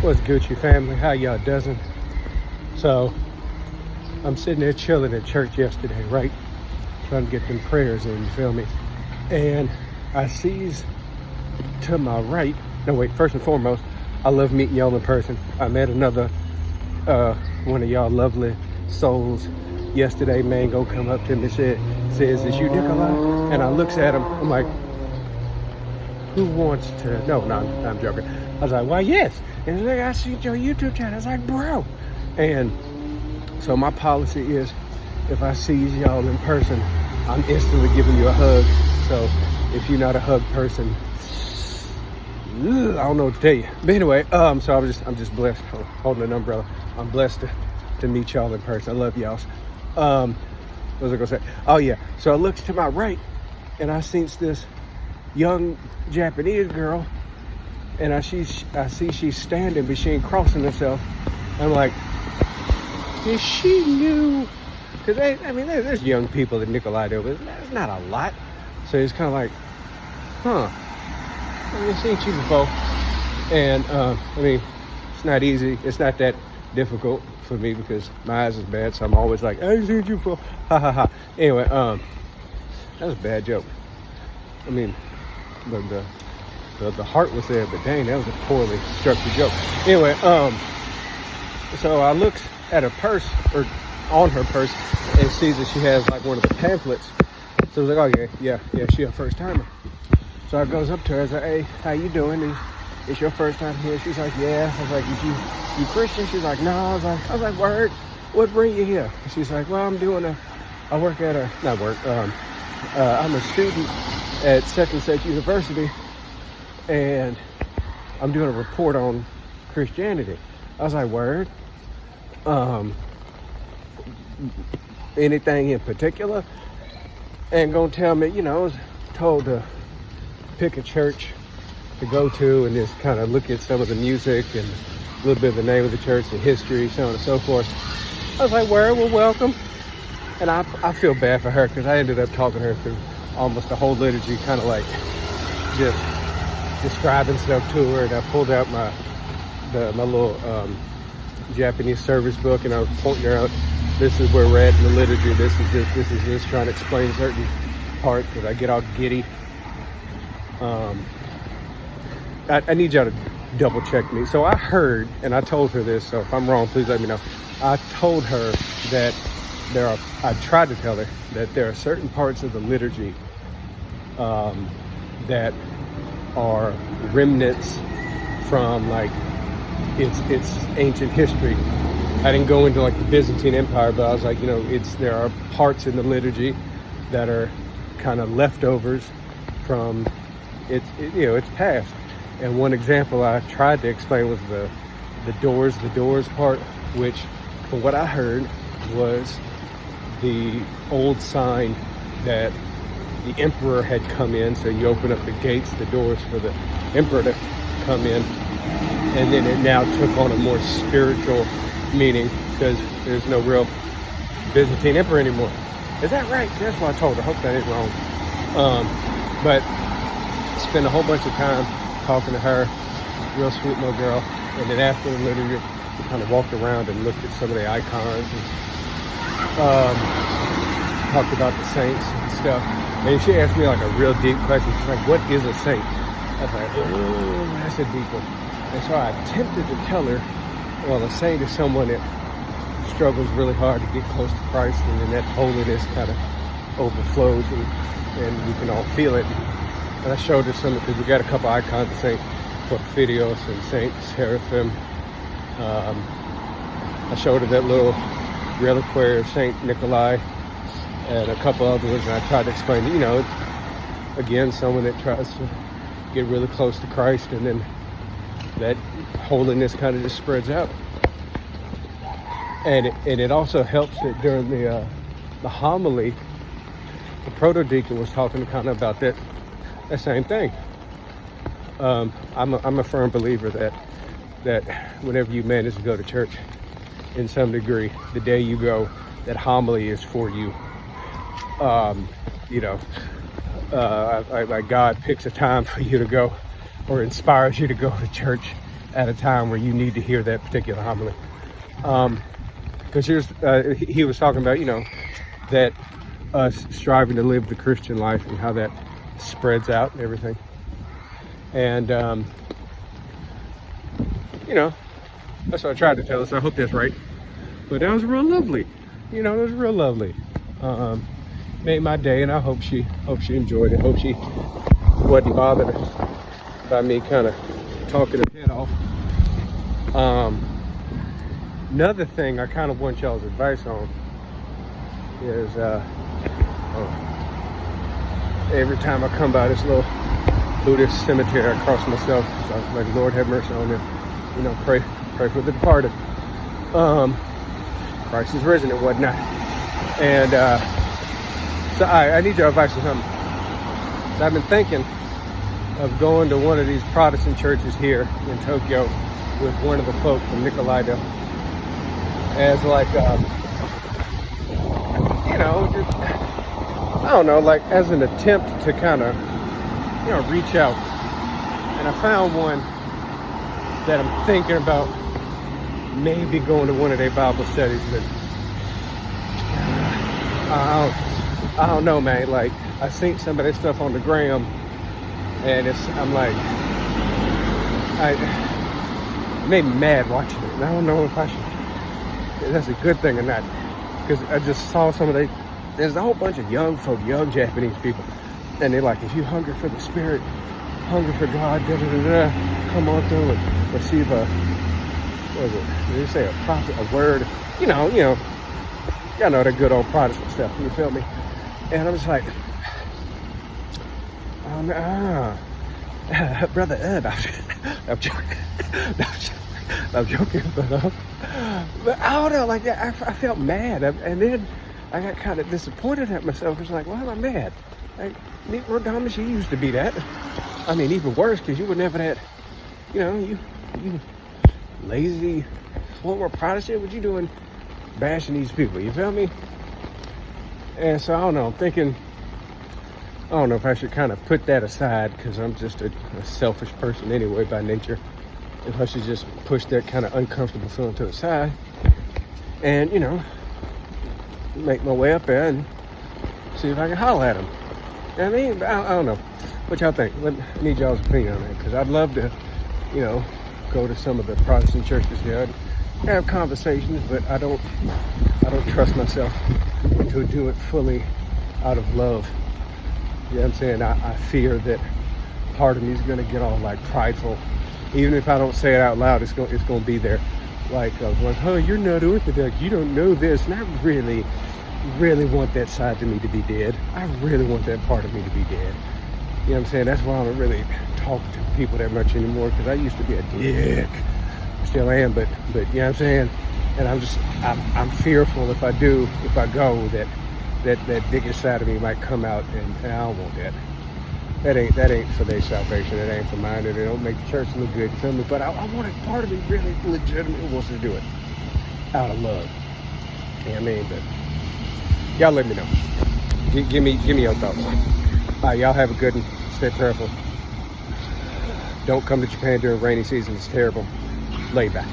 What's Gucci family? How y'all doing? So I'm sitting there chilling at church yesterday, right? Trying to get them prayers in, you feel me? And I sees to my right. No, wait, first and foremost, I love meeting y'all in person. I met another one of y'all lovely souls yesterday. Mango come up to me and says, "Is you Nikolai?" And I looks at him, I'm like, who wants to? No, I'm joking. I was like, why, yes. And he's like, I see your YouTube channel. I was like, bro. And so my policy is, if I see y'all in person, I'm instantly giving you a hug. So if you're not a hug person, I don't know what to tell you. But anyway, so I'm just blessed holding an umbrella. I'm blessed to meet y'all in person. I love y'all. What was I gonna say? Oh yeah. So I looks to my right, and I seen this young Japanese girl, and I see she's standing, but she ain't crossing herself. I'm like, is she new? Because there's young people at Nikolai there, but there's not a lot. So it's kind of like, I've seen you before. And it's not easy. It's not that difficult for me because my eyes is bad. So I'm always like, I ain't seen you before. Ha ha ha. Anyway, that was a bad joke. I mean, the heart was there, but dang, that was a poorly structured joke. Anyway, so I looked at her purse, or on her purse, and sees that she has like one of the pamphlets. So I was like, oh yeah, she a first timer. So I goes up to her, I was like, hey, how you doing? It's your first time here? She's like, yeah. I was like, you Christian? She's like, no. I was like, word, what bring you here? And she's like, well, I'm a student at Second State University, and I'm doing a report on Christianity. I was like, word? Anything in particular? And gonna tell me, I was told to pick a church to go to and just kind of look at some of the music and a little bit of the name of the church, the history, so on and so forth. I was like, word, well, welcome. And I feel bad for her because I ended up talking her through almost the whole liturgy, kind of like just describing stuff to her. And I pulled out my little Japanese service book, and I was pointing her out, this is where we're at in the liturgy. This is just trying to explain certain parts because I get all giddy. I need y'all to double check me. So I heard, and I told her this, so if I'm wrong, please let me know. I told her that I tried to tell her that there are certain parts of the liturgy that are remnants from like its ancient history. I didn't go into like the Byzantine Empire, but I was like, there are parts in the liturgy that are kind of leftovers from its past. And one example I tried to explain was the doors part, which from what I heard was the old sign that the emperor had come in. So you open up the gates, the doors for the emperor to come in, and then it now took on a more spiritual meaning because there's no real Byzantine emperor anymore. Is that right? That's what I told her. I hope that ain't wrong. But spent a whole bunch of time talking to her, real sweet little girl. And then after the liturgy, we kind of walked around and looked at some of the icons and talked about the saints and stuff. And she asked me like a real deep question. She's like, what is a saint? I was like, oh, that's a deep one. And so I attempted to tell her, well, a saint is someone that struggles really hard to get close to Christ, and then that holiness kind of overflows, and we can all feel it. And I showed her some, because we got a couple icons of Saint Porphyrios and Saint Seraphim. I showed her that little reliquary of Saint Nikolai and a couple other ones, and I tried to explain, it's, again, someone that tries to get really close to Christ, and then that holiness kind of just spreads out. And it also helps that during the homily, the proto-deacon was talking kind of about that same thing. I'm a firm believer that whenever you manage to go to church in some degree, the day you go, that homily is for you. Like God picks a time for you to go, or inspires you to go to church at a time where you need to hear that particular homily. Because he was talking about, that us striving to live the Christian life and how that spreads out and everything. And, that's what I tried to tell us. I hope that's right. But that was real lovely. It was real lovely. Made my day, and I hope she enjoyed it. Hope she wasn't bothered by me kind of talking her head off. Another thing I kind of want y'all's advice on is every time I come by this little Buddhist cemetery, I cross myself. So I'm like, Lord have mercy on them. Pray for the departed. Christ is risen and whatnot. And so I need your advice on something. So I've been thinking of going to one of these Protestant churches here in Tokyo with one of the folk from Nikkaido as like, just, I don't know, like as an attempt to kind of, reach out. And I found one that I'm thinking about maybe going to one of their Bible studies, but I don't know, man. Like, I seen some of that stuff on the gram, and I'm like, it made me mad watching it. And I don't know if that's a good thing or not, because I just saw there's a whole bunch of young folk, young Japanese people, and they're like, if you hunger for the Spirit, hunger for God, come on through and receive what is it? Did they say a prophet, a word? Y'all know the good old Protestant stuff. You feel me? And I'm just like, brother Ed, I'm joking. I'm joking, but I don't know. Like, I felt mad, and then I got kind of disappointed at myself. I was like, why am I mad? Like, Nick she used to be that. I mean, even worse, because you were never that. You lazy former Protestant. What you doing, bashing these people? You feel me? And so I don't know. I'm thinking, I don't know if I should kind of put that aside, because I'm just a selfish person anyway by nature. If I should just push that kind of uncomfortable feeling to the side and, make my way up there and see if I can holler at them. I mean, I don't know. What y'all think? I need y'all's opinion on that, because I'd love to, go to some of the Protestant churches there and have conversations, but I don't trust myself to do it fully out of love. You know what I'm saying? I fear that part of me is going to get all like prideful. Even if I don't say it out loud, it's going to be there. Like, oh, you're not Orthodox, you don't know this. And I really want that side to me to be dead. I really want that part of me to be dead. You know what I'm saying? That's why I don't really talk to people that much anymore, because I used to be a dick. Still am, but you know what I'm saying? And I'm fearful if I go, that dickish side of me might come out, and I don't want that. That ain't for their salvation. It ain't for mine. It don't make the church look good, you feel me? But I want it. Part of me really legitimately wants to do it out of love. You know what I mean? But y'all let me know. Give me your thoughts. All right, y'all have a good one. Stay prayerful. Don't come to Japan during rainy season. It's terrible. Lay back.